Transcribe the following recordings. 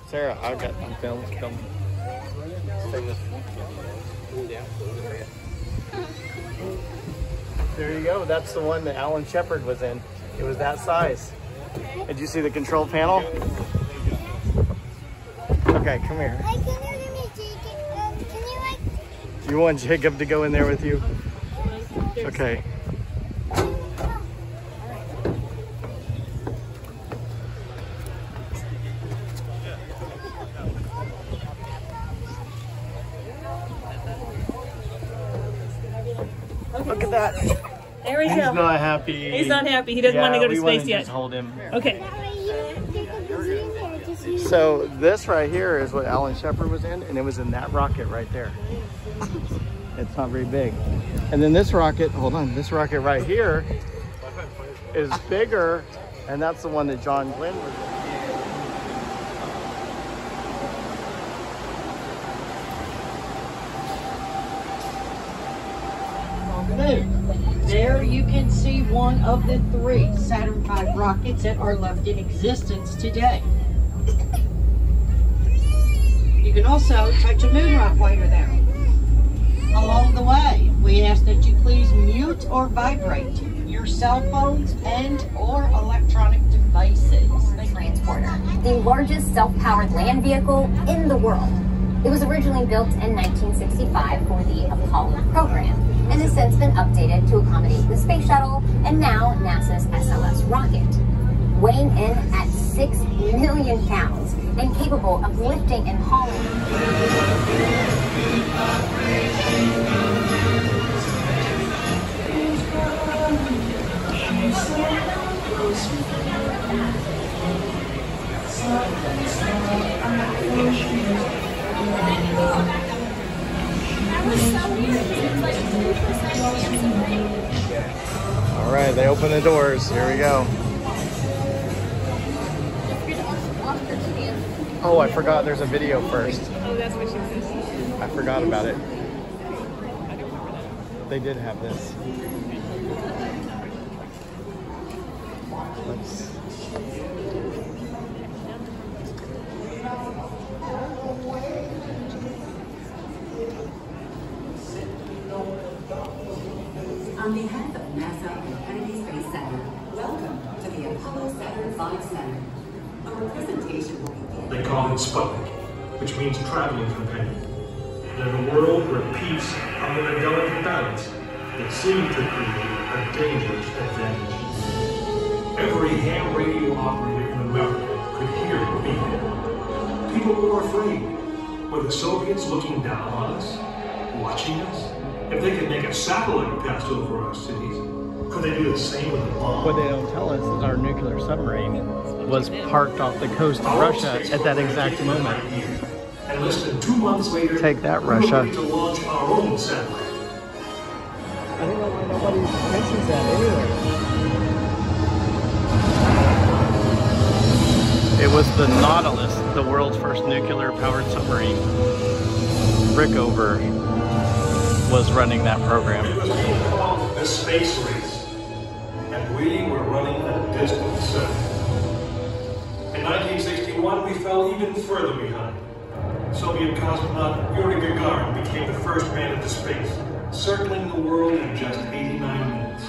Sarah, I got on film. There you go. That's the one that Alan Shepard was in. It was that size. Did you see the control panel? Okay, come here. Hey, can you give me Jacob? Can you like... You want Jacob to go in there with you? Okay. Look at that. There we go. He's not happy. He's not happy. He doesn't want to go to space yet. Just hold him. Okay. So this right here is what Alan Shepard was in, and it was in that rocket right there. It's not very big. And then this rocket, hold on, this rocket right here is bigger, and that's the one that John Glenn was in. There you can see one of the 3 Saturn V rockets that are left in existence today. You can also touch a moon rock while you're there. Along the way, we ask that you please mute or vibrate your cell phones and or electronic devices. Transporter, the largest self-powered land vehicle in the world. It was originally built in 1965 for the Apollo program, and has since been updated to accommodate the space shuttle and now NASA's SLS rocket. Weighing in at 6 million pounds and capable of lifting and hauling. All right, they open the doors. Here we go. Oh, I forgot there's a video first. Oh, that's what she says. I forgot about it. They did have this. Let's... On behalf of NASA and Kennedy Space Center, welcome to the Apollo Saturn V Center. Our presentation will begin. They call it Sputnik, which means traveling companion. And in a world where peace hung in a delicate balance, it seemed to create a dangerous advantage. Every ham radio operator in America could hear the beacon. People were afraid. Were the Soviets looking down on us? Watching us? If they could make a satellite pass over our cities, could they do the same with a bomb? What they don't tell us is our nuclear submarine was parked off the coast of Russia at that exact moment. And less than 2 months later, Take that, we were Russia. ready to launch our own satellite. I don't know why nobody mentions that anywhere. It was the Nautilus, the world's first nuclear-powered submarine. Rickover was running that program. It was called the space race, and we were running a distant second. In 1961, we fell even further behind. Soviet cosmonaut Yuri Gagarin became the first man into space, circling the world in just 89 minutes.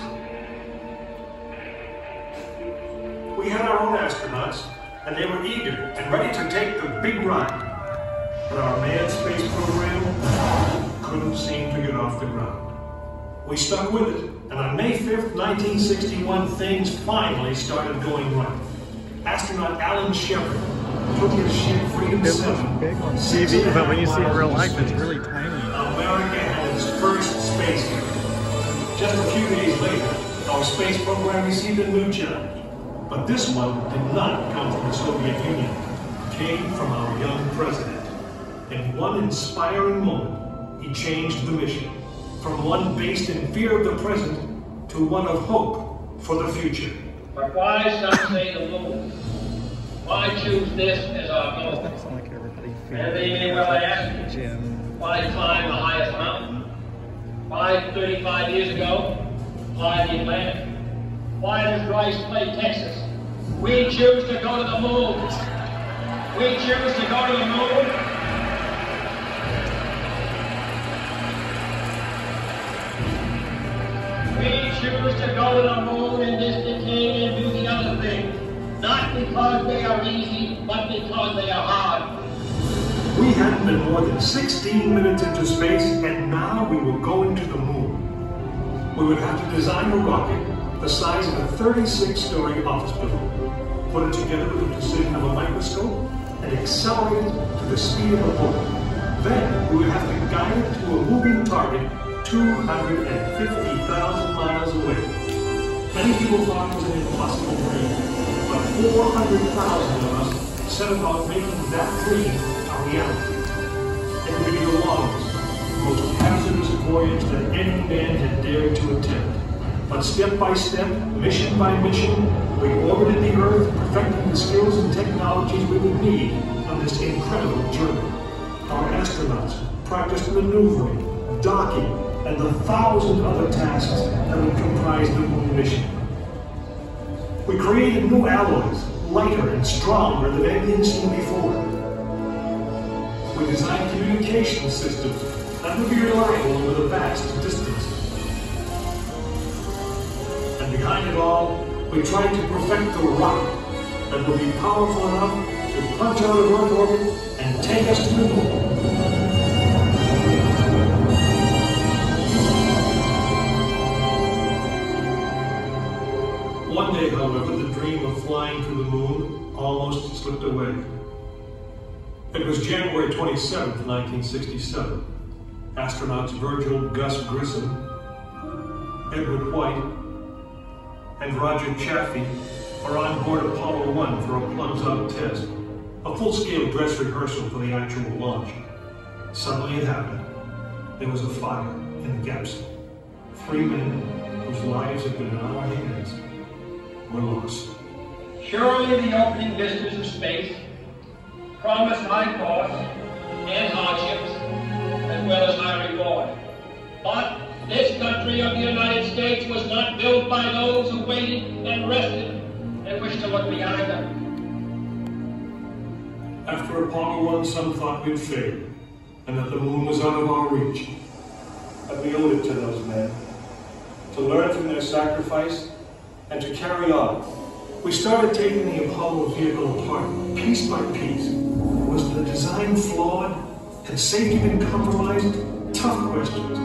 We had our own astronauts, and they were eager and ready to take the big ride. But our manned space program couldn't seem to get off the ground. We stuck with it, and on May 5th, 1961, things finally started going right. Astronaut Alan Shepard took his ship Freedom 7. Big on TV, but when you see it in real life, it's really tiny. America had its first space mission. Just a few days later, our space program received a new challenge. But this one did not come from the Soviet Union. It came from our young president. In one inspiring moment, he changed the mission from one based in fear of the present to one of hope for the future. But why some say the moon? Why choose this as our goal? Doesn't sound like everybody feels And they may well ask, Jim. why climb the highest mountain? Why 35 years ago, fly the Atlantic? Why does Rice play Texas? We choose to go to the moon. We choose to go to the moon. We choose to go to the moon in this decade and do the other things. Not because they are easy, but because they are hard. We hadn't been more than 16 minutes into space, and now we were going to the moon. We would have to design a rocket the size of a 36-story office building, put it together with the precision of a microscope, and accelerate it to the speed of a bullet. Then we would have to guide it to a moving target 250,000 miles away. Many people thought it was an impossible dream, but 400,000 of us set about making that dream a reality. It would be the longest, most hazardous voyage that any man had dared to attempt. But step by step, mission by mission, we orbited the Earth, perfecting the skills and technologies we would need on this incredible journey. Our astronauts practiced maneuvering, docking, and the 1,000 other tasks that would comprise the moon mission. We created new alloys, lighter and stronger than anything seen before. We designed communication systems that would be reliable over the vast distances. And behind it all, we tried to perfect the rocket that would be powerful enough to punch out of Earth orbit and take us to the moon. One day, however, the dream of flying to the moon almost slipped away. It was January 27th, 1967. Astronauts Virgil Gus Grissom, Edward White, and Roger Chaffee are on board Apollo 1 for a plunge-out test, a full-scale dress rehearsal for the actual launch. Suddenly it happened. There was a fire in the capsule. 3 men whose lives had been in our hands were lost. Surely the opening vistas of space promised high costs and hardships, as well as high reward. But this country of the United States was not built by those who waited and rested and wished to look behind them. After Apollo 1, some thought we'd failed, and that the moon was out of our reach. But we owed it to those men, to learn from their sacrifice, and to carry on. We started taking the Apollo vehicle apart, piece by piece. Was the design flawed? Had safety been compromised? Tough questions.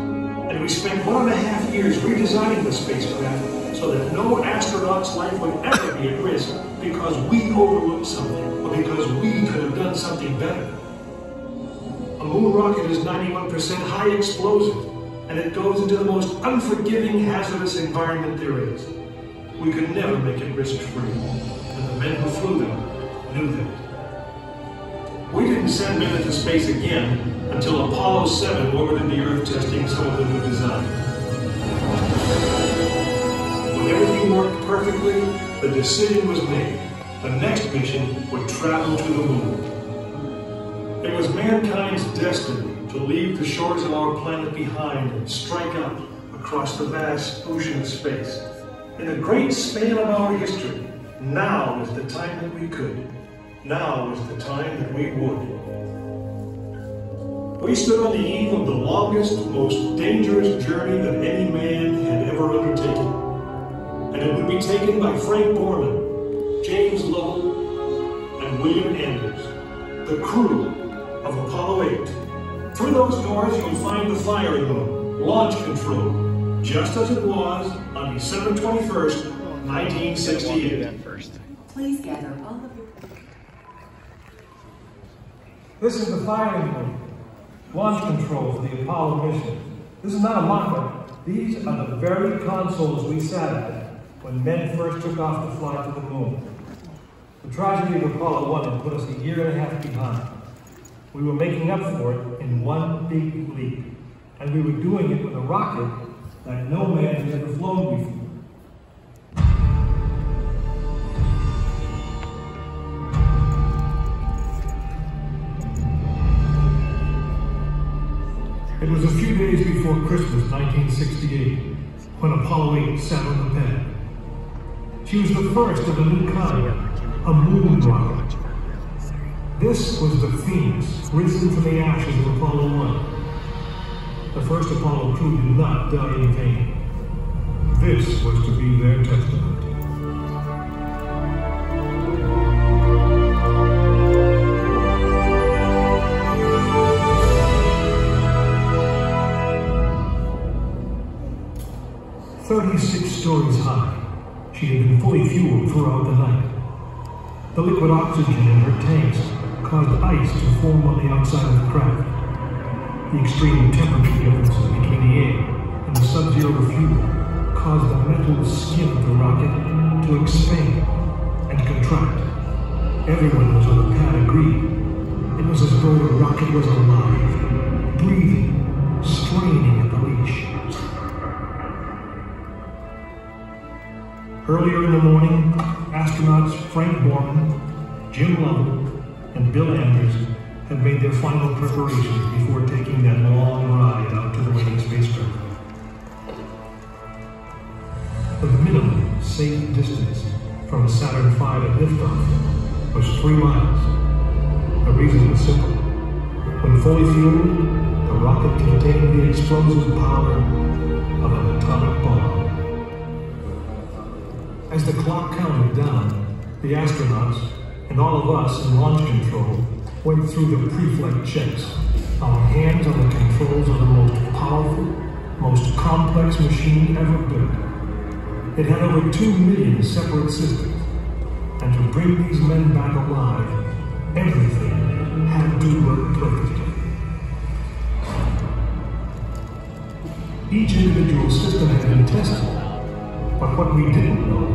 And we spent 1.5 years redesigning the spacecraft so that no astronaut's life would ever be at risk because we overlooked something, or because we could have done something better. A moon rocket is 91% high explosive, and it goes into the most unforgiving, hazardous environment there is. We could never make it risk-free, and the men who flew them knew that. We didn't send men into space again until Apollo 7 orbited the Earth, testing some of the new design. When everything worked perfectly, the decision was made. The next mission would travel to the moon. It was mankind's destiny to leave the shores of our planet behind and strike out across the vast ocean of space. In the great span of our history, now was the time that we could. Now was the time that we would. We stood on the eve of the longest, most dangerous journey that any man had ever undertaken. And it would be taken by Frank Borman, James Lovell, and William Anders, the crew of Apollo 8. Through those doors, you'll find the firing room, launch control, just as it was on December 21st, 1968. Please gather all of your... This is the firing room, launch control for the Apollo mission. This is not a mock-up. These are the very consoles we sat at when men first took off to fly to the moon. The tragedy of Apollo 1 had put us 1.5 years behind. We were making up for it in one big leap, and we were doing it with a rocket like no man had ever flown before. It was a few days before Christmas, 1968, when Apollo 8 sat on the pad. She was the first of a new kind, a moon rocket. This was the Phoenix, risen from the ashes of Apollo 1. The first Apollo crew did not die in vain. This was to be their testament. "36 stories high, she had been fully fueled throughout the night. The liquid oxygen in her tanks caused ice to form on the outside of the craft. The extreme temperature differences between the air and the sub-zero fuel caused the metal skin of the rocket to expand and contract. Everyone was on the pad agreed. It was as though the rocket was alive, breathing, straining at the leash. Earlier in the morning, astronauts Frank Borman, Jim Lovell, and Bill Anders had made their final preparations before taking that long ride out to the waiting spacecraft. The minimum safe distance from Saturn V at liftoff was 3 miles. The reason was simple. When fully fueled, the rocket contained the explosive power of an atomic bomb. As the clock counted down, the astronauts and all of us in launch control went through the pre-flight checks. Our hands on the controls of the most powerful, most complex machine ever built. It had over 2 million separate systems, and to bring these men back alive, everything had to work perfectly. Each individual system had been tested, but what we didn't know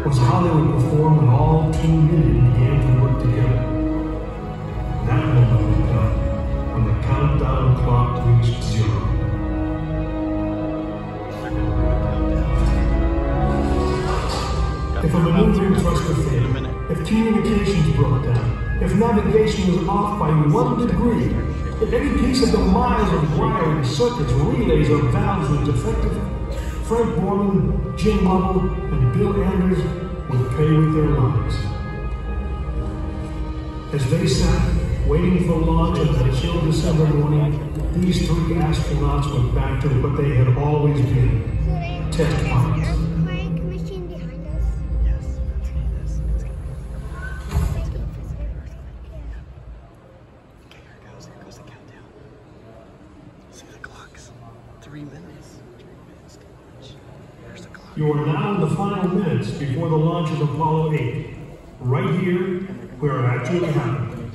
was how they would perform when all 2 million began to work together. That moment would come when the countdown clock reached 0. If a maneuvering thruster failed, if communications broke down, if navigation was off by 1 degree, if any piece of the miles of wiring, circuits, relays, or valves was defective, Frank Borman, Jim Lovell, and Bill Anders would pay with their lives. As they sat, waiting for launch on that chill December morning, these 3 astronauts went back to what they had always been, test pilots. You are now in the final minutes before the launch of Apollo 8, right here where it actually happened.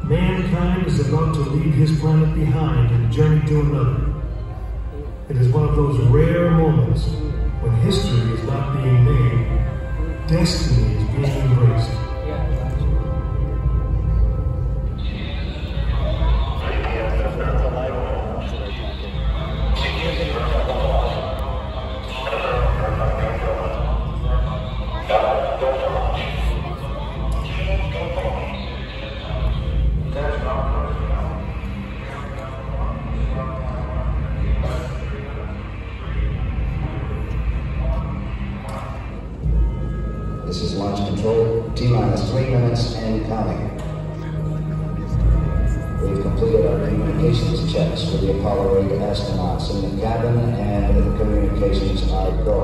Mankind is about to leave his planet behind and journey to another. It is one of those rare moments when history is not being made, destiny is being embraced. This is launch control, T-minus 3 minutes and counting. We've completed our communications checks for the Apollo 8 astronauts in the cabin, and the communications are go.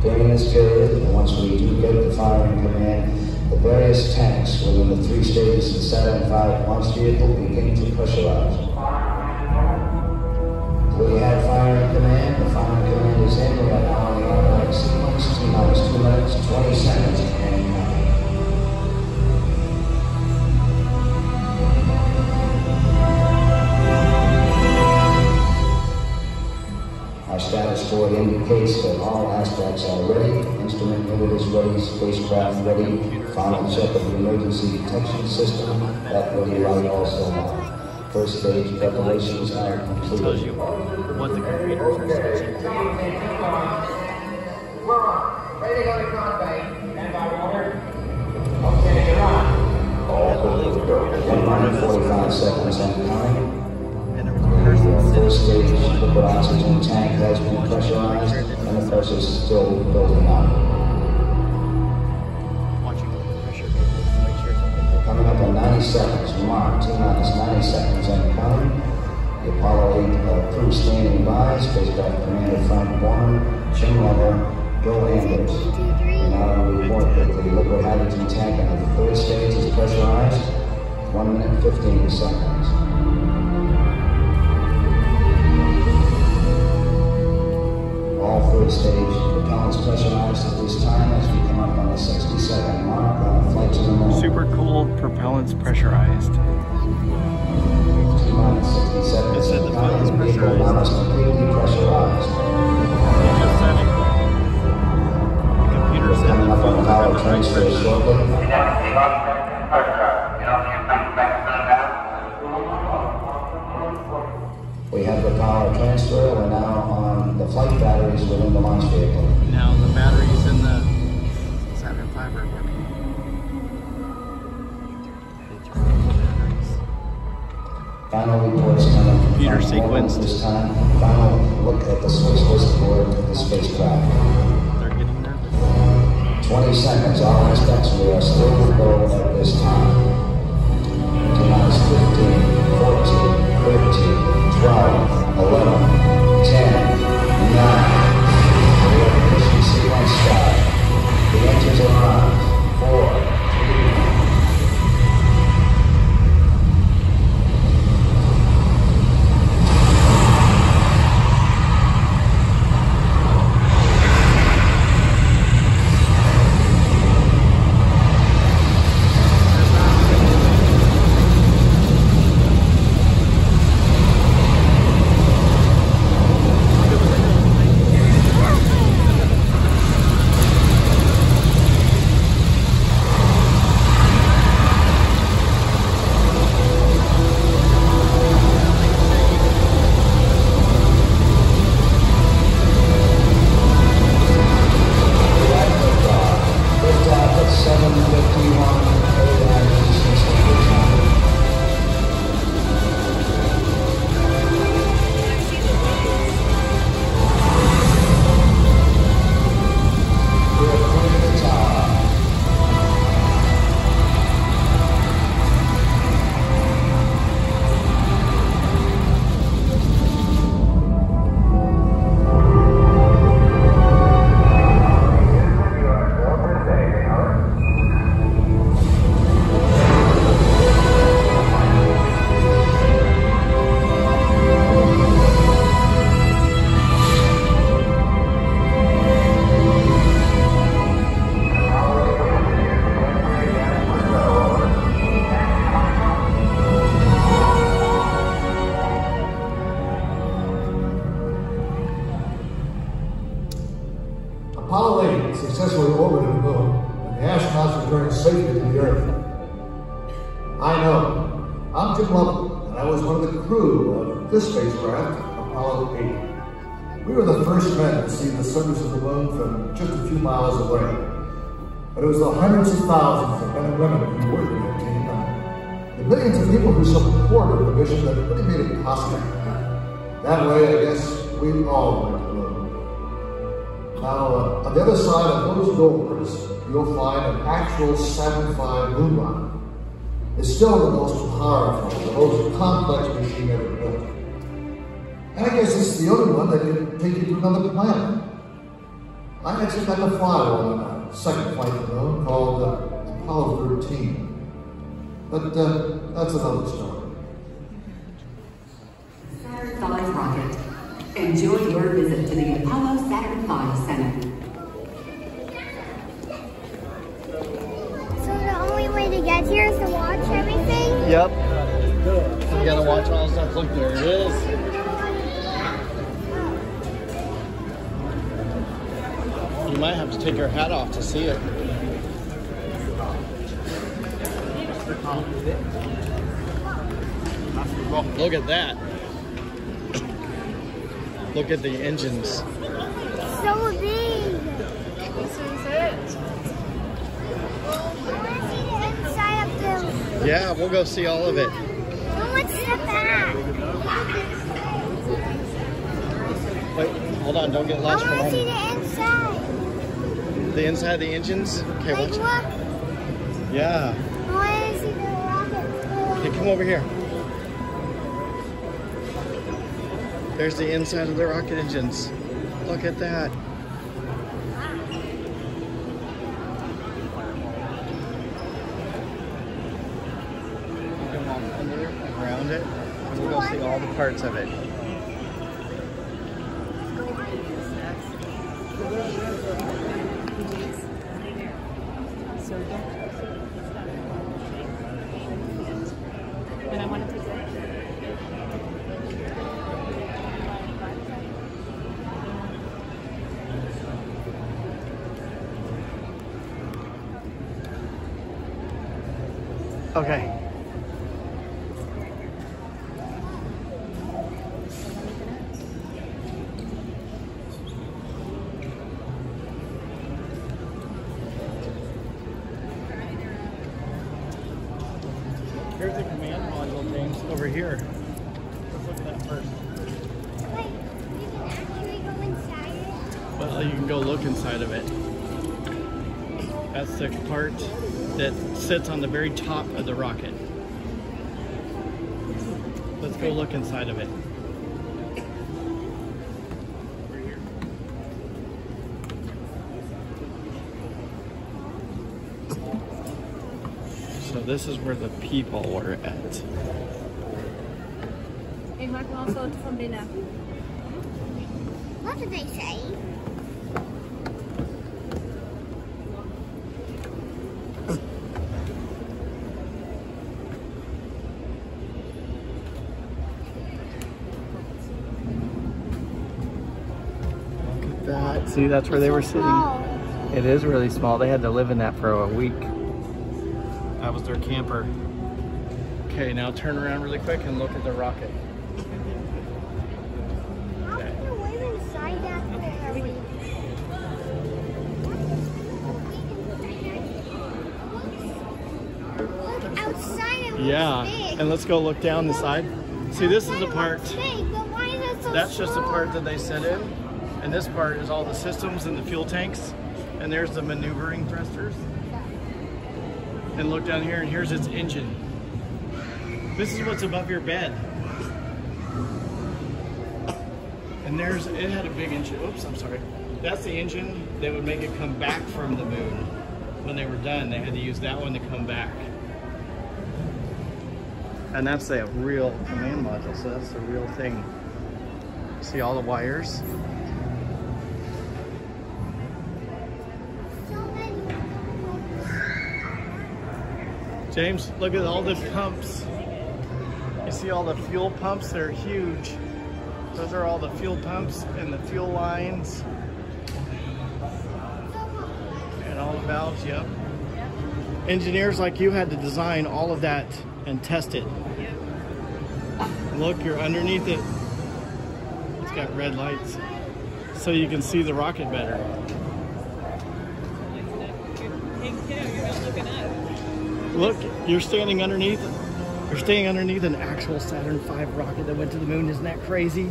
During this period, once we do get the firing command, the various tanks within the 3 stages of the Saturn V launch vehicle begin to pressurize. We have firing command. The firing command is in. We are now on the automatic sequence. T-minus 2 minutes, 20 seconds, and counting. Our status board indicates that all aspects are ready. Instrument unit is ready. Spacecraft ready. Final check of the emergency detection system. That will be right also now. First stage preparations are completed. Tells you what the computers are saying. We're on. Ready to go to Conway. Stand by, Walter. Okay, you're on. All clear. 1 minute 45 seconds and counting. And there was a person The sitting first stage in the liquid oxygen tank has been pressurized, and the pressure is still building up. watching the pressure gauges to make sure something. Coming up in 90 seconds, mark T-minus 90 seconds and counting. The Apollo 8 crew standing by, spacecraft commander Frank Borman, Jim Lover, Bill Anders. We now report that the liquid hydrogen tank in the third stage is pressurized. 1 minute 15 seconds. All third stage propellants pressurized at this time as we come up on the 60-second mark on the flight to the moon. Super cool propellants pressurized. T-minus 60 seconds. It said the propellants pressurized. Now it's completely pressurized. It just said it. The computer said Coming the up on the phones had power the right transfer pressure. shortly. We have the power transfer. We're now on the flight batteries within the launch vehicle. Now the batteries in the Saturn V are working. Final reports coming. Computer from sequenced. This time, final look at the switch list board of the spacecraft. They're getting nervous. 20 seconds, all aspects, we are still to go at this time. T-minus 15, 14, 13, 12, 11, 10, 9. We have ignition sequence start. The engines are on. 4, 3, Apollo 8 successfully orbited the moon, and the astronauts returned safely to the Earth. I know. I'm Jim Lovell, and I was one of the crew of this spacecraft, Apollo 8. We were the first men to see the surface of the moon from just a few miles away. But it was the hundreds of thousands of men and women who worked in that team, and the millions of people who supported the mission that really made it possible. That way, I guess, we all went to the moon. Now, on the other side of those doors, you'll find an actual Saturn V moon rocket. It's still the most powerful, the most complex machine ever built. And I guess it's the only one that can take you to another planet. I actually got to fly on a second flight to the moon called Apollo 13. But that's another story. Saturn V rocket. Enjoy your visit to the Apollo Saturn V Center. So the only way to get here is to watch everything? Yep. You gotta watch all the stuff. Look, there it is. You might have to take your hat off to see it. Look at that. Look at the engines. So big. This is it. I want to see the inside of the Yeah, we'll go see all of it. What's the back? Wait, hold on, don't get lost. I want to see the inside. The inside of the engines? Okay, Like, watch. look. Yeah. I want to see the rockets. Okay, come over here. There's the inside of the rocket engines. Look at that. Come on under, around it, and we'll go see all the parts of it. And I want to take that. Okay. Here's the command module, James, over here. Let's look at that first. Wait, you can actually go inside it? Well, you can go look inside of it. That's the part that sits on the very top of the rocket. Let's go look inside of it. So this is where the people were at. Ik maak wel een foto van binnen. What did they say? That. See, that's where they were sitting. It is really small. They had to live in that for a week. That was their camper. Okay, now turn around really quick and look at the rocket. How can you live inside that for a week? Look outside it looks Yeah, big. and let's go look down the side. See, this is the part, It's big, but why is it so that's just the small? part that they sit in. And this part is all the systems and the fuel tanks. And there's the maneuvering thrusters. And look down here, and here's its engine. This is what's above your bed. And there's, it had a big engine. Oops, I'm sorry. That's the engine that would make it come back from the moon. When they were done, they had to use that one to come back. And that's the real command module, so that's the real thing. See all the wires? James, look at all the pumps. You see all the fuel pumps? They're huge. Those are all the fuel pumps and the fuel lines. And all the valves, yep. Engineers like you had to design all of that and test it. Look, you're underneath it. It's got red lights. So you can see the rocket better. Look, you're standing underneath an actual Saturn V rocket that went to the moon. Isn't that crazy?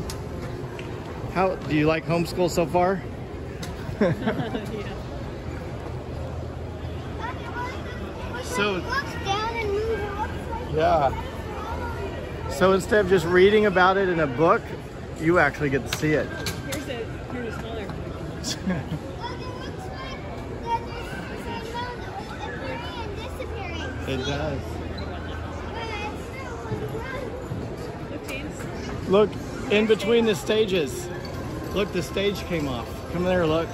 How do you like homeschool so far? So down and move, it looks like yeah. So instead of just reading about it in a book, you actually get to see it. Here's a smaller one. It does. Look, James. Look, in between the stages. Look, the stage came off. Come there, look.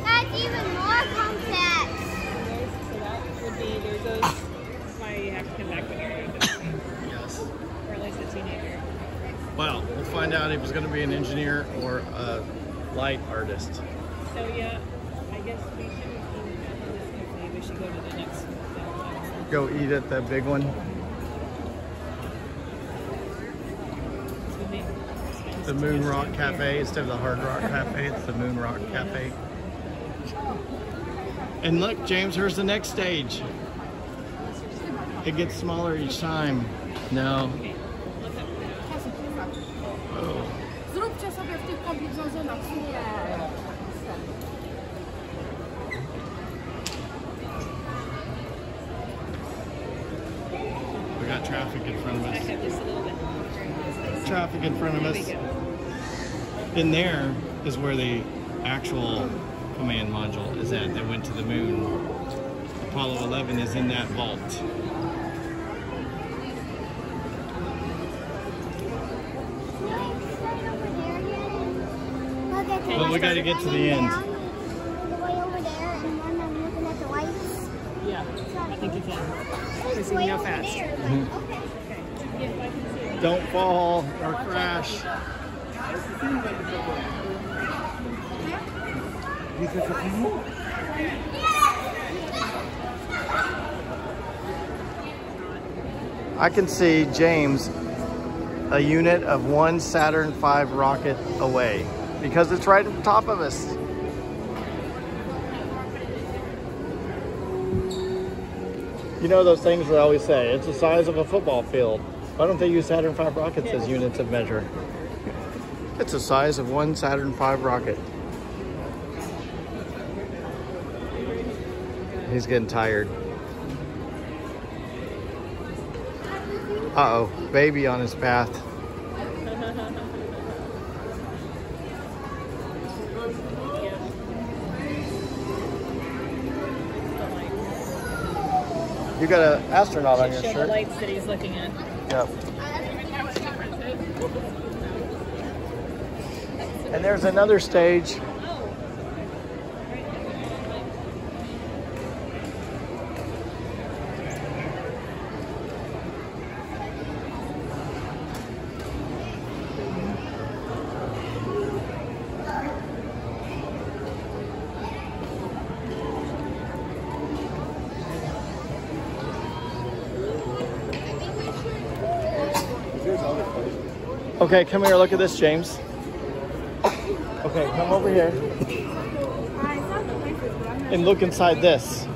That's even more complex. So that would be, there's those, that's why you have to come back when you're older. Yes. Or at least a teenager. Well, we'll find out if he's going to be an engineer or a light artist. So yeah, I guess we shouldn't eat this company. We should go to the next one. Go eat at the big one. The Moon Rock Cafe instead of the Hard Rock Cafe. It's the Moon Rock Cafe. And look, James, here's the next stage. It gets smaller each time. No. Oh. We got traffic in front of us. Traffic in front of us. In there is where the actual command module is at that went to the moon. Apollo 11 is in that vault. But we got to get to the end. The way over there, and then I'm looking at the lights. Yeah, I think you can. It's See way how over fast. there. Okay. Don't fall or crash. I can see James a unit of one Saturn V rocket away because it's right at the top of us. You know those things we always say, it's the size of a football field. Why don't they use Saturn V rockets as units of measure? It's the size of one Saturn V rocket. He's getting tired. Uh-oh, baby on his path. You got an astronaut on your Show the shirt. lights that he's looking at. Yep. And there's another stage. Okay, come here, look at this, James. Okay, come over here. And look inside this.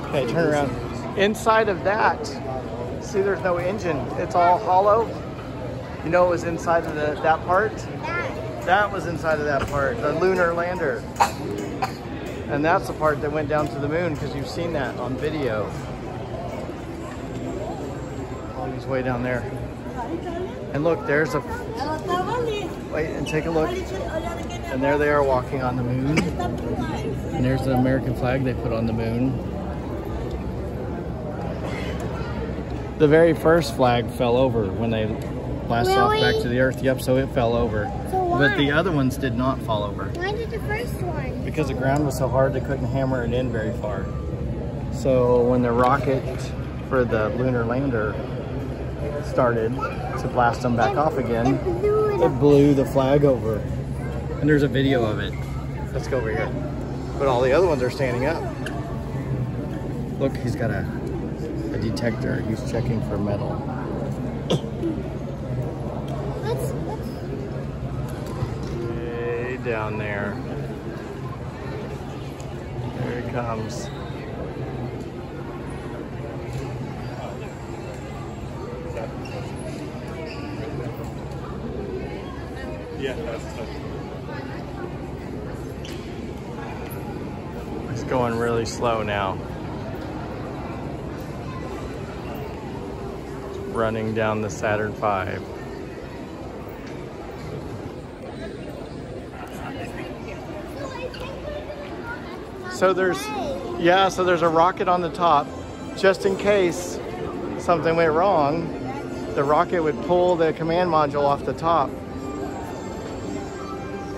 Okay, turn around. Inside of that, see there's no engine. It's all hollow. You know what was inside of that part? That was inside of that part, the lunar lander. And that's the part that went down to the moon because you've seen that on video. Oh, he's way down there. And look, there's a, wait and take a look. And there they are walking on the moon. And there's the American flag they put on the moon. The very first flag fell over when they blasted off back to the earth. Yep, so it fell over. But the other ones did not fall over. Why did the first one? Because the ground was so hard they couldn't hammer it in very far. So when the rocket for the lunar lander started to blast them back off again, it blew the flag over. And there's a video of it. Let's go over here. But all the other ones are standing up. Look, he's got a detector. He's checking for metal. Way down there. There he comes. Yeah, that's tough. It's going really slow now. Running down the Saturn V. So there's a rocket on the top, just in case something went wrong. The rocket would pull the command module off the top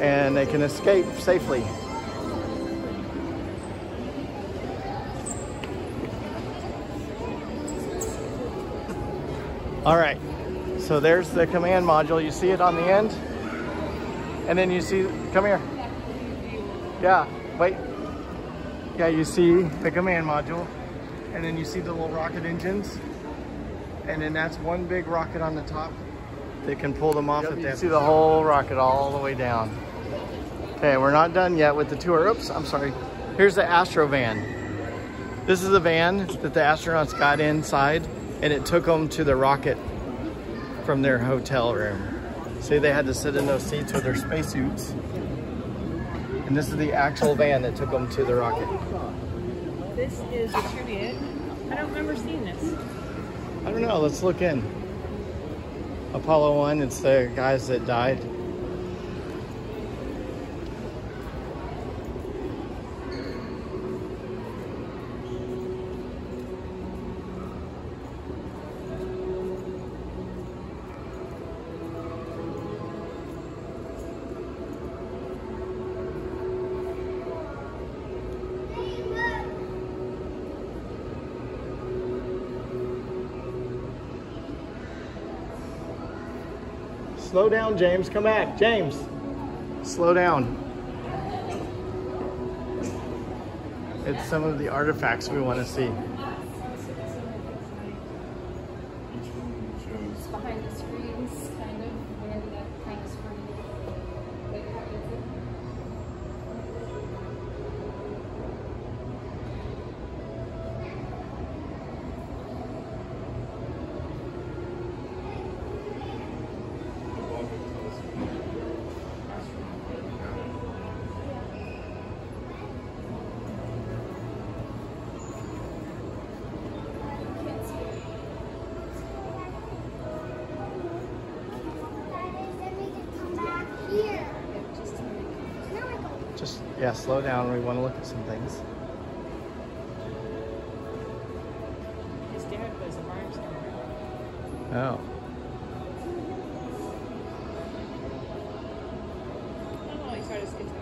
and they can escape safely. All right, so there's the command module. You see it on the end? And then you see, come here. Yeah, wait. Yeah, you see the command module. And then you see the little rocket engines. And then that's one big rocket on the top. They can pull them off. You see the whole rocket all the way down. Okay, we're not done yet with the tour. Oops, I'm sorry. Here's the Astro van. This is the van that the astronauts got inside, and it took them to the rocket from their hotel room. See, they had to sit in those seats with their spacesuits. And this is the actual van that took them to the rocket. This is a tribute. I don't remember seeing this. I don't know, let's look in. Apollo 1, it's the guys that died. Slow down, James. Come back. James, slow down. It's some of the artifacts we want to see. Behind the screens, kind of, wherever that kind of screen Yeah, slow down. We want to look at some things. His dad was a barnstormer. Oh. Oh, he's hard as guitar.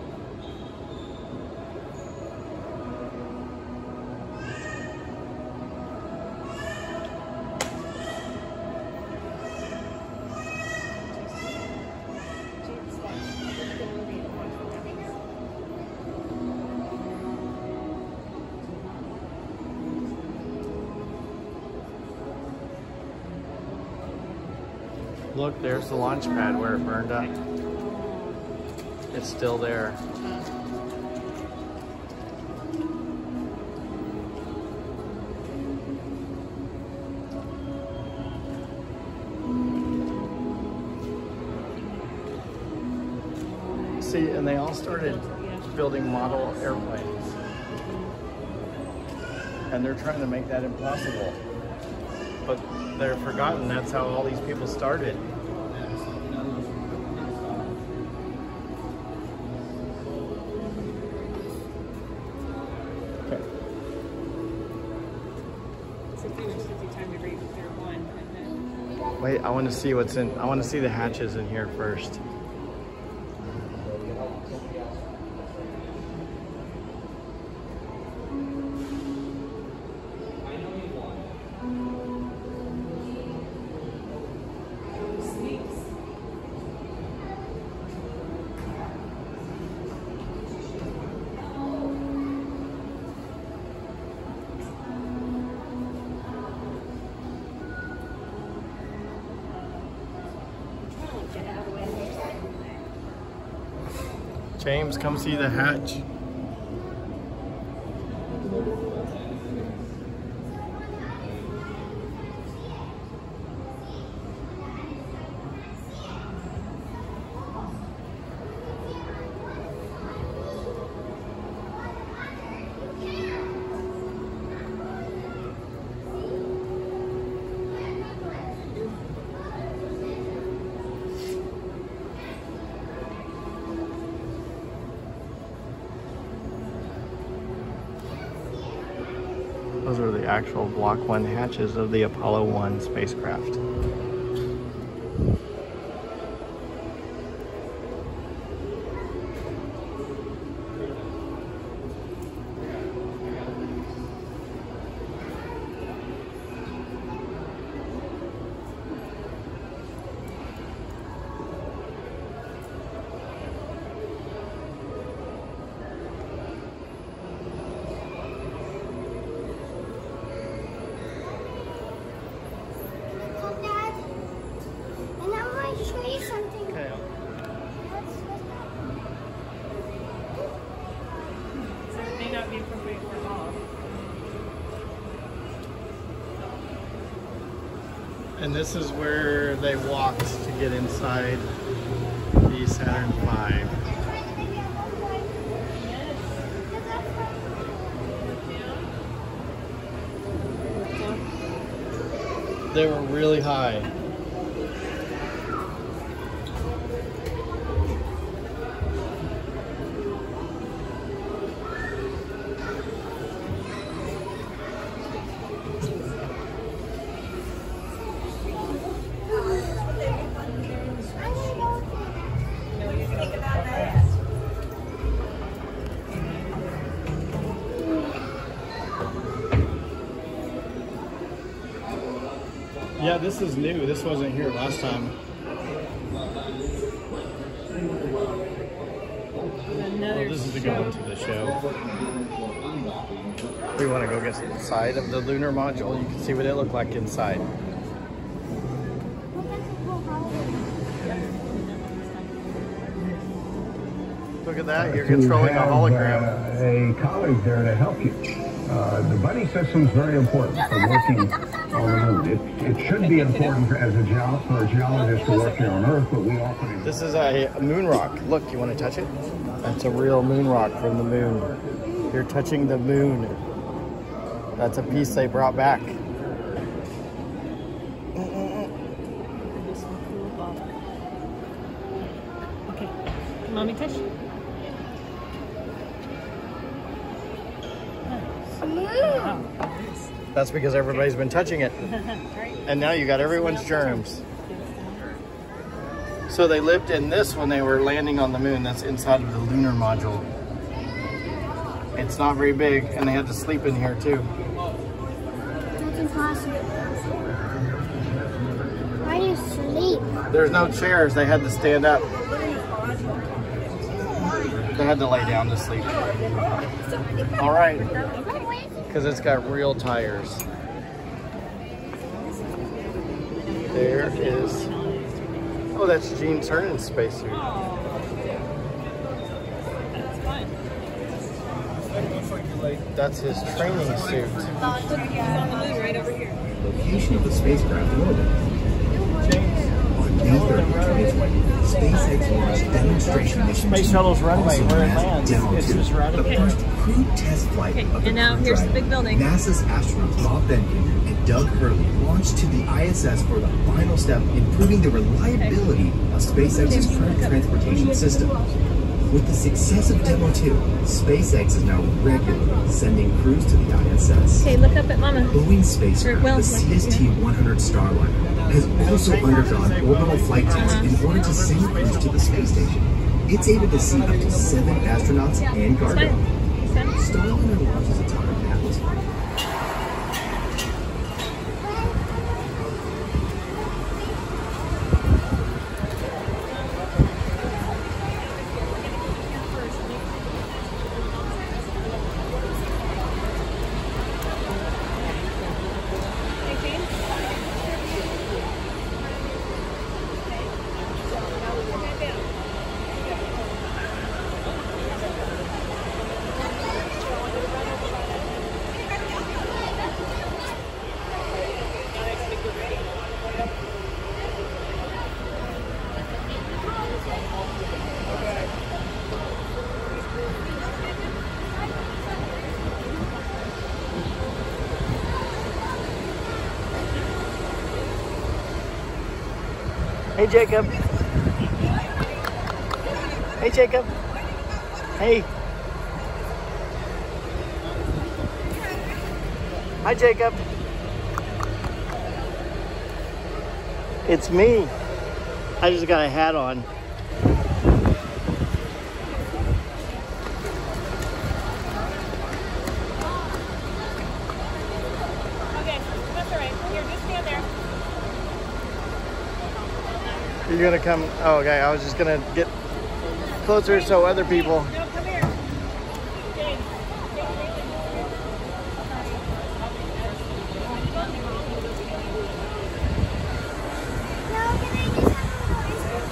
Look, there's the launch pad where it burned up. It's still there. See, and they all started building model airplanes. And they're trying to make that impossible. But they're forgotten that's how all these people started. Okay. So if you were to take time to read through one, and then... Wait, I want to see what's in. I want to see the hatches in here first. James, come see the hatch. Those are the actual Block 1 hatches of the Apollo 1 spacecraft. Come down. And this is where they walked to get inside the Saturn V. They were really high. Yeah, this is new. This wasn't here last time. Another This is to go into the show. We want to go get inside of the lunar module. You can see what it looked like inside. Look at that. You're controlling a hologram. A colleague there to help you. The buddy system is very important for working on the moon. It should be important for a geologist to work here on Earth, but we often... This is a moon rock. Look, you want to touch it? That's a real moon rock from the moon. You're touching the moon. That's a piece they brought back. Okay, mommy touch. That's because everybody's been touching it. And now you got everyone's germs. So they lived in this when they were landing on the moon. That's inside of the lunar module. It's not very big, and they had to sleep in here too. That's impossible. Why do you sleep? There's no chairs. They had to stand up. They had to lay down to sleep. All right. Because it's got real tires. There is... Oh, that's Gene Cernan's spacesuit. That's fun. That's his training suit. He's on the moon right over here. Location of the spacecraft in orbit. On May 30, 2020, SpaceX launched demonstration mission Space Shuttle's runway where it NASA lands. Demo It's 2, just right the up there. first crewed test flight of the And now Crew here's the Dragon. big building. NASA's astronauts Bob Behnken and Doug Hurley launched to the ISS for the final step in proving the reliability of SpaceX's current transportation system. With the success of Demo 2, SpaceX is now regularly sending crews to the ISS. Okay, look up at Mama. Boeing spacecraft, Well, the CST-100 Starliner, has also undergone orbital flight tests in order to send crews to the space station. It's able to seat up to 7 astronauts and cargo. Starliner launches atomic atmosphere. Hey, Jacob. Hey, Jacob. Hey. Hi, Jacob. It's me. I just got a hat on. Okay, that's all right. Here, just stand there. You're gonna come. Oh, okay. I was just gonna get closer so other people. No, come here. James.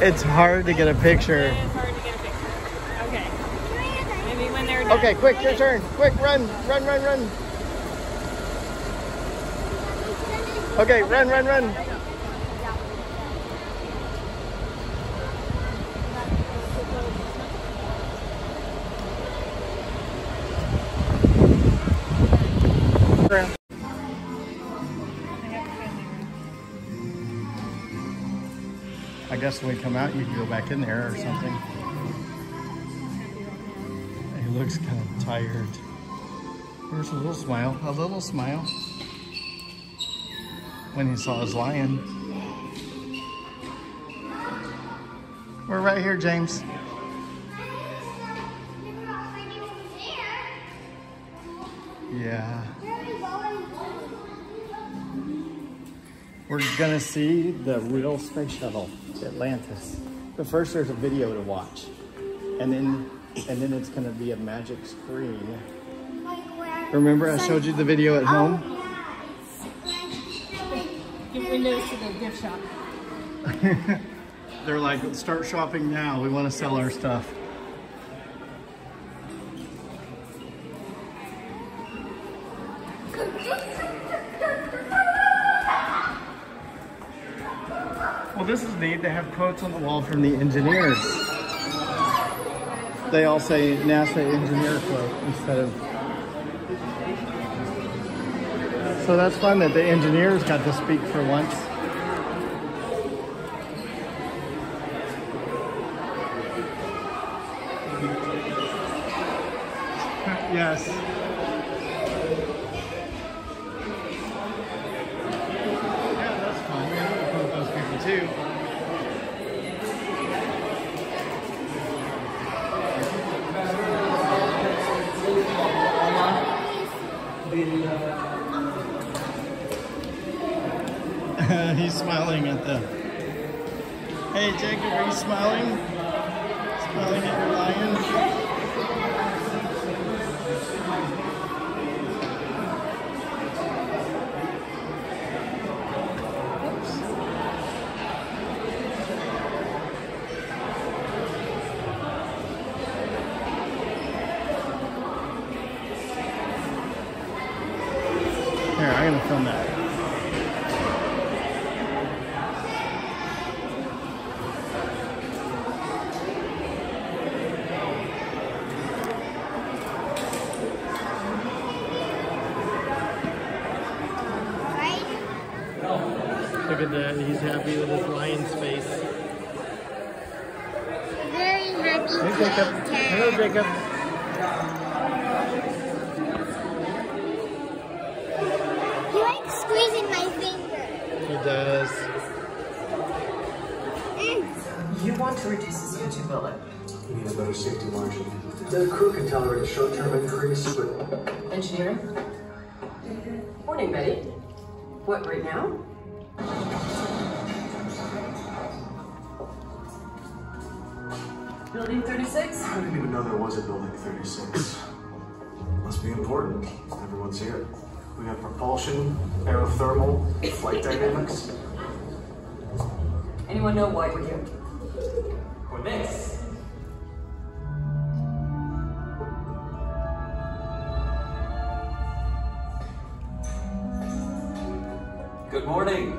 It's hard to get a picture. It's hard to get a picture. Okay. Maybe when they're done. Okay, quick, your turn. Quick, run, run, run, run. Okay, run, run, run. Graham. I guess when we come out, you can go back in there or something. He looks kind of tired. There's a little smile, when he saw his lion. We're right here, James. Yeah. We're gonna see the real space shuttle, Atlantis. But first there's a video to watch. And then it's gonna be a magic screen. Remember I showed you the video at home? Give windows to the gift shop. They're like, start shopping now. We want to sell our stuff. Well, this is neat. They have quotes on the wall from the engineers. They all say NASA engineer quote instead of... So that's fun that the engineers got to speak for once. Yes. Yeah, that's fun. We have to quote those people too. He's smiling at the... Hey Jacob, are you smiling? Smiling at your lion? Here, I'm gonna film that. Look at that, he's happy with his lion's face. Very happy. Hey Jacob. Hello Jacob. He likes squeezing my finger. He does. You want to reduce the CO2 bullet. We need a better safety margin. The crew can tolerate a short-term increase, but... Engineering? Morning, Betty. What, right now? Building 36? I didn't even know there was a building 36. Must be important. Everyone's here. We have propulsion, aerothermal, flight dynamics. Anyone know why we're here? For this. Good morning.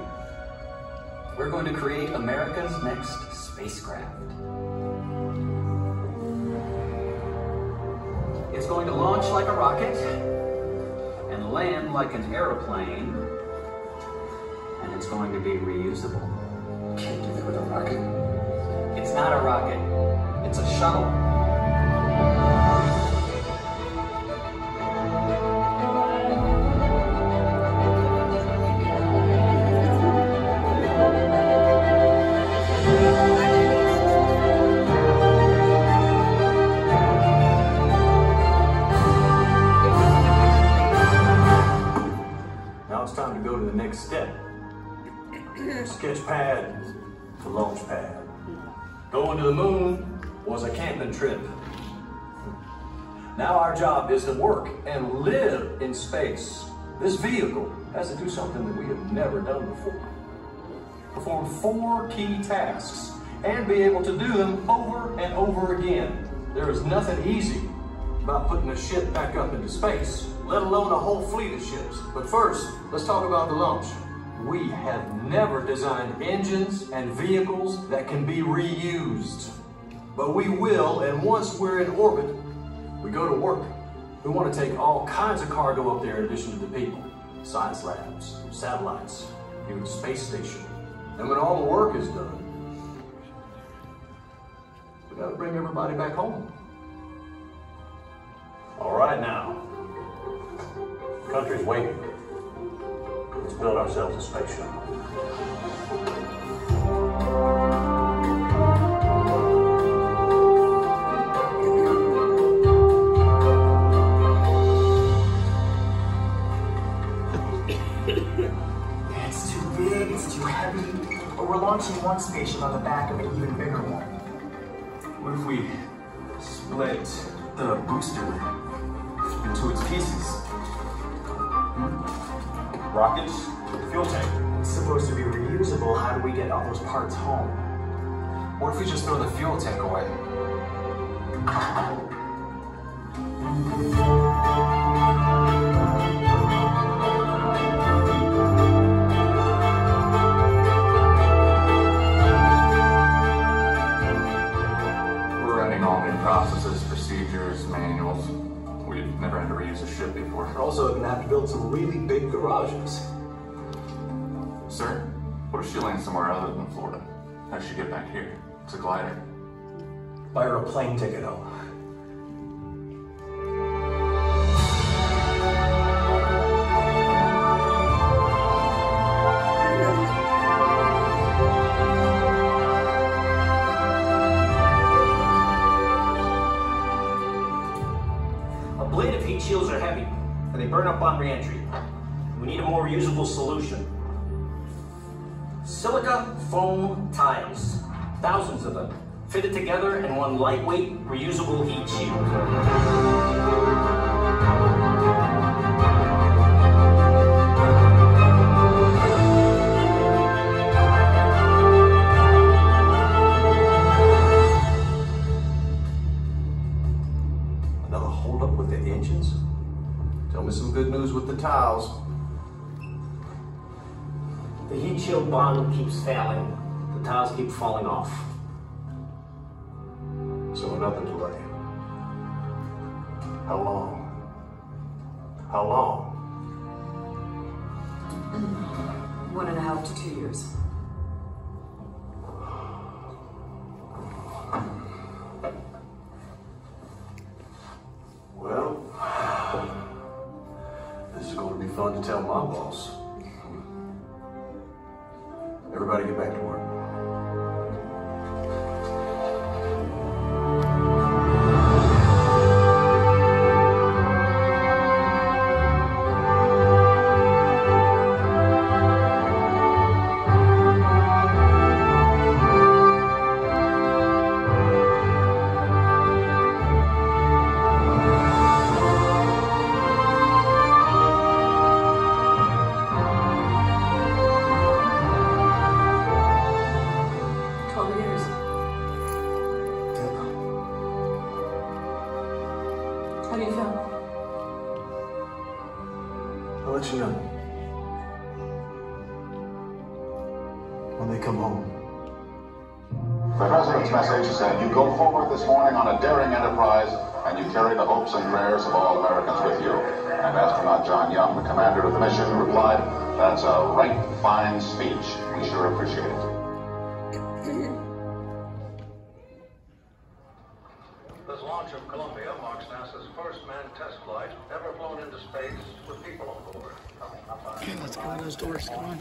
We're going to create America's next spacecraft. It's going to launch like a rocket and land like an airplane, and it's going to be reusable. Can't do that with a rocket. It's not a rocket, it's a shuttle. Now it's time to go to the next step. Sketch pad to launch pad. Going to the moon was a camping trip. Now our job is to work and live in space. This vehicle has to do something that we have never done before. Perform 4 key tasks and be able to do them over and over again. There is nothing easy about putting a ship back up into space, let alone a whole fleet of ships. But first, let's talk about the launch. We have never designed engines and vehicles that can be reused. But we will, and once we're in orbit, we go to work. We want to take all kinds of cargo up there in addition to the people. Science labs, satellites, even a space station. And when all the work is done, we gotta bring everybody back home. All right now. The country's waiting. Let's build ourselves a space shuttle. It's too big, it's too heavy, but we're launching one spaceship on the back of an even bigger one. What if we split the booster into its pieces? Rockets, fuel tank. It's supposed to be reusable. How do we get all those parts home? What if we just throw the fuel tank away? We're writing all new processes, procedures, manuals. We've never had to reuse a ship before. We're also going to have to build some really big garages. Sir, what if she lands somewhere other than Florida? How does she get back here? It's a glider. Buy her a plane ticket home. Ablative heat shields are heavy, and they burn up on re-entry. We need a more reusable solution. Silica foam tiles, thousands of them, fitted together in one lightweight, reusable heat shield. Another holdup with the engines? Tell me some good news with the tiles. The heat shield bond keeps failing. The tiles keep falling off. So another delay. How long? How long? 1.5 to 2 years. Well, this is going to be fun to tell my boss. Everybody get back to work. How do you feel? I'll let you know. When they come home. The President's message said, "You go forward this morning on a daring enterprise, and you carry the hopes and prayers of all Americans with you." And astronaut John Young, the commander of the mission, replied, "That's a right fine speech. We sure appreciate it." This launch of Columbia marks NASA's first manned test flight ever flown into space with people on board. Okay, let's go to those doors. Come on.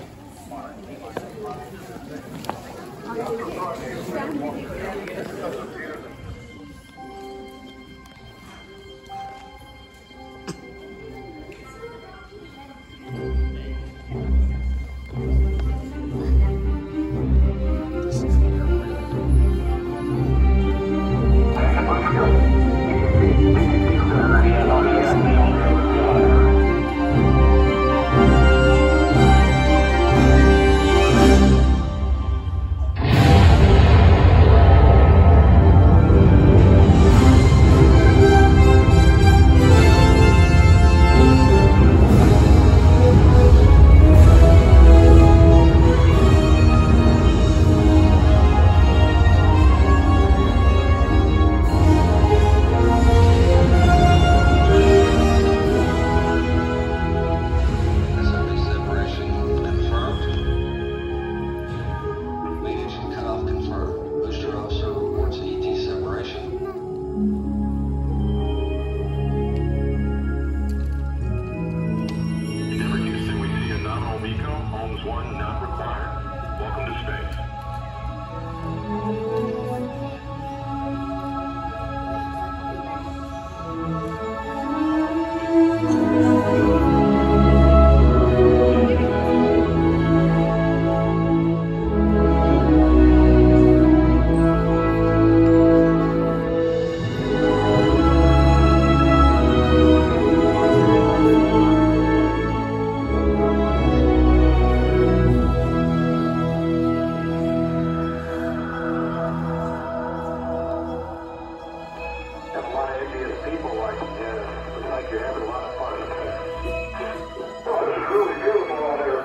Have a lot of envious people watching you. Looks like you're having a lot of fun. Oh, it's really beautiful out here.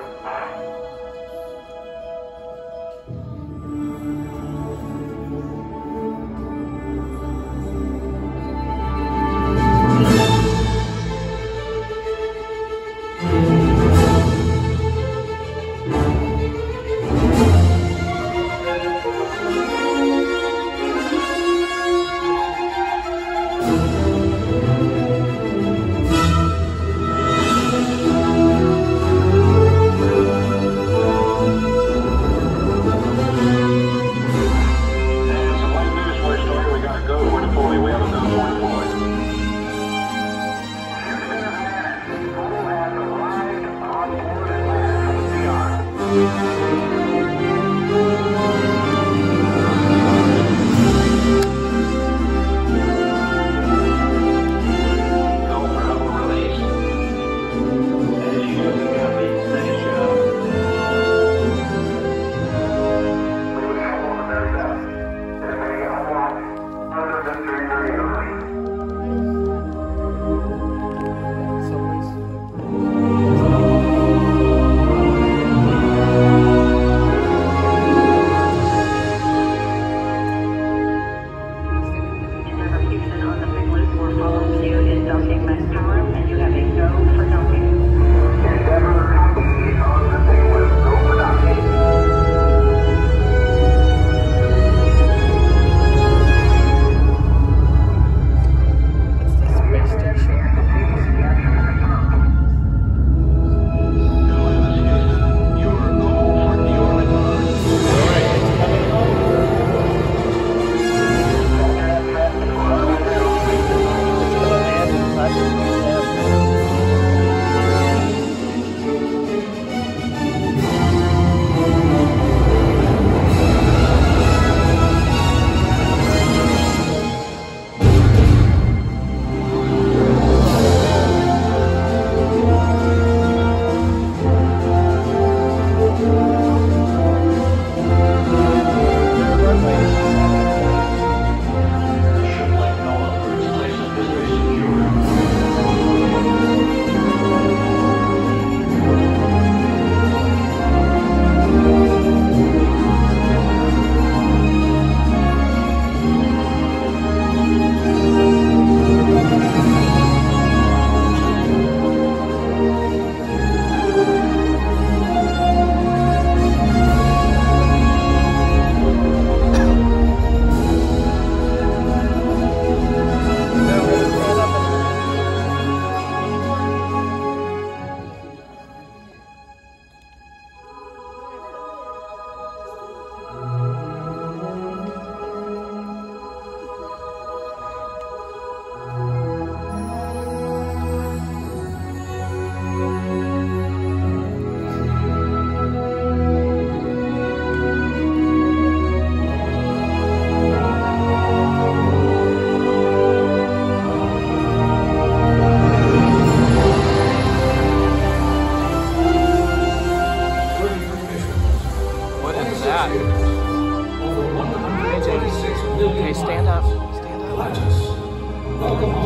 Okay, stand up. Stand up.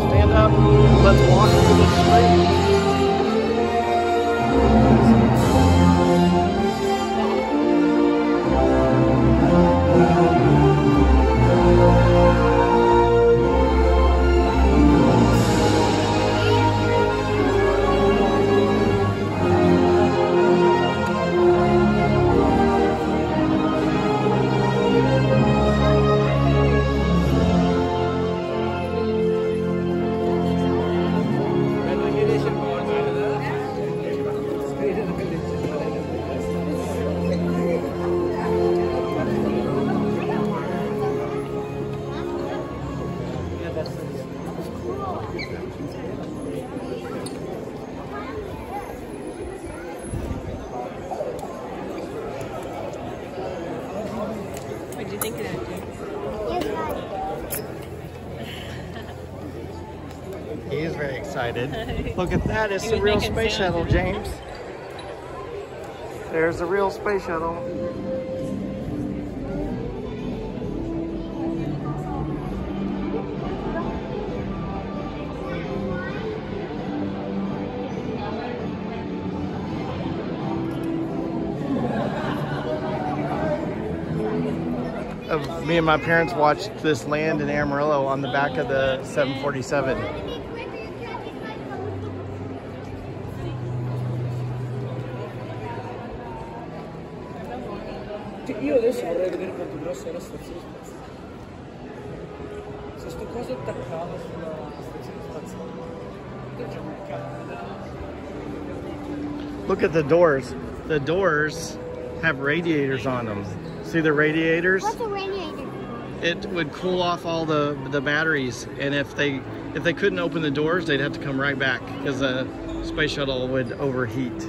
Stand up. Let's walk through the street. What did you think of that, James? He is very excited. Look at that, it's the real space shuttle, James. There's the real space shuttle. Me and my parents watched this land in Amarillo on the back of the 747. Io adesso vorrei vedere quanto grossa è la stazione spaziale. Se sto coso attaccava sulla stazione spaziale. Look at the doors. The doors have radiators on them. See the radiators? What's a radiator? It would cool off all the batteries, and if they couldn't open the doors, they'd have to come right back because the space shuttle would overheat.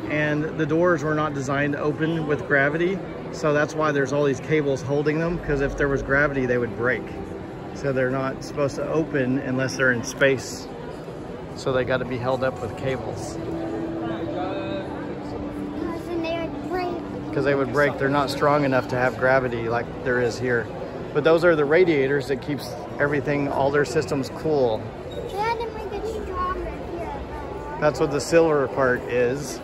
And the doors were not designed to open with gravity, so that's why there's all these cables holding them, because if there was gravity, they would break. So they're not supposed to open unless they're in space. So they got to be held up with cables. Because they would break. They're not strong enough to have gravity like there is here. But those are the radiators that keeps everything, all their systems cool. They had to make it stronger here. That's what the silver part is.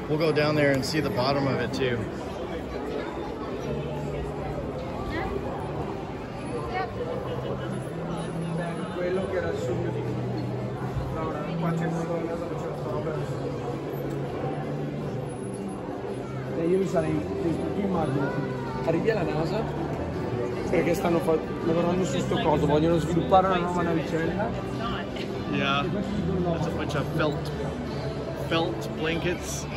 We'll go down there and see the bottom of it too. Quello che era il sogno di Laura, qua c'è io mi sarei, tu immagini, arrivi alla NASA perché stanno lavorando su sto coso, vogliono sviluppare una nuova navicella. Yeah, that's a bunch of felt blankets.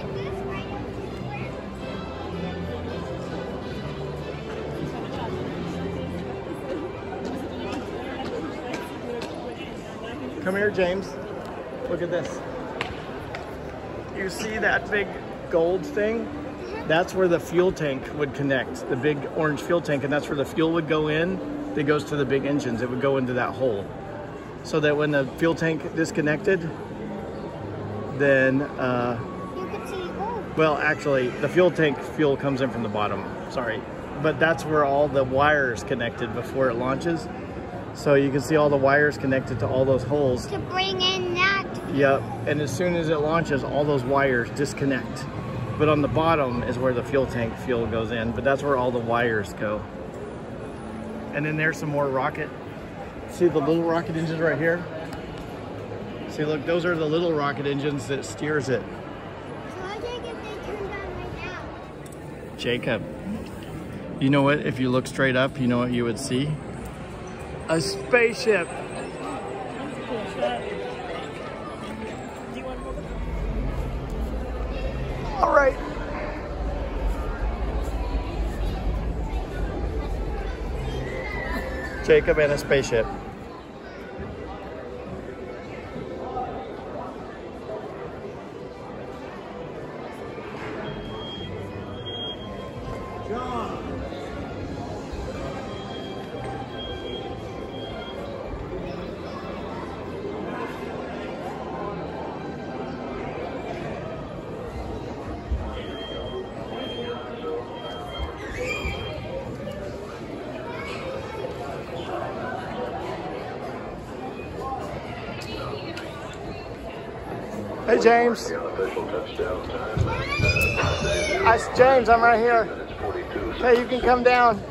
Come here, James. Look at this. You see that big gold thing? That's where the fuel tank would connect, the big orange fuel tank, and that's where the fuel would go in. That goes to the big engines. It would go into that hole. So that when the fuel tank disconnected, then, you could see, oh. Well, actually, the fuel tank fuel comes in from the bottom, sorry. But that's where all the wires connected before it launches. So you can see all the wires connected to all those holes. To bring in that. Yep, and as soon as it launches, all those wires disconnect. But on the bottom is where the fuel tank fuel goes in, but that's where all the wires go. And then there's some more rocket. See the little rocket engines right here? See, look, those are the little rocket engines that steers it. So I think if they turned on right now. Jacob, you know what? If you look straight up, you know what you would see? A spaceship. All right. Jacob and a spaceship. Hey, James. James, I'm right here. Hey, you can come down.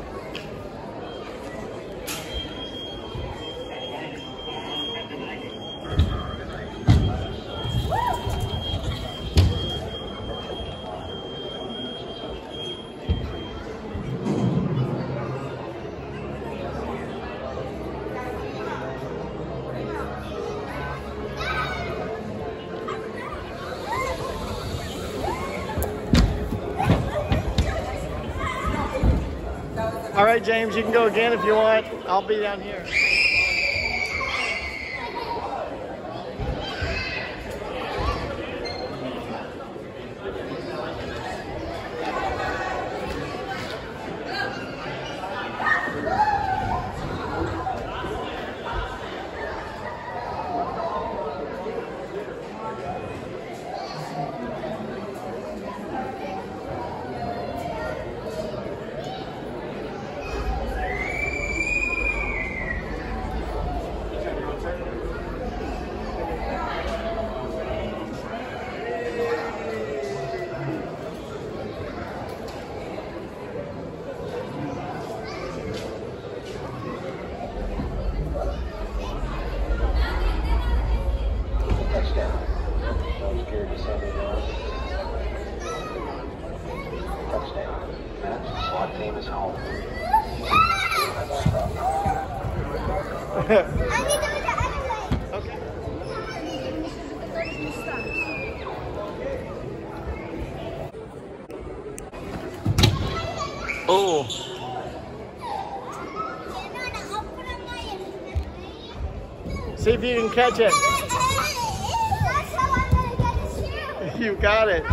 All right, James, you can go again if you want. I'll be down here. team is home. Oh. See if you can catch it. You got it.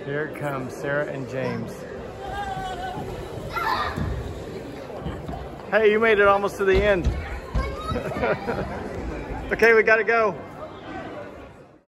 Here comes Sarah and James. Hey, you made it almost to the end. Okay, we gotta go.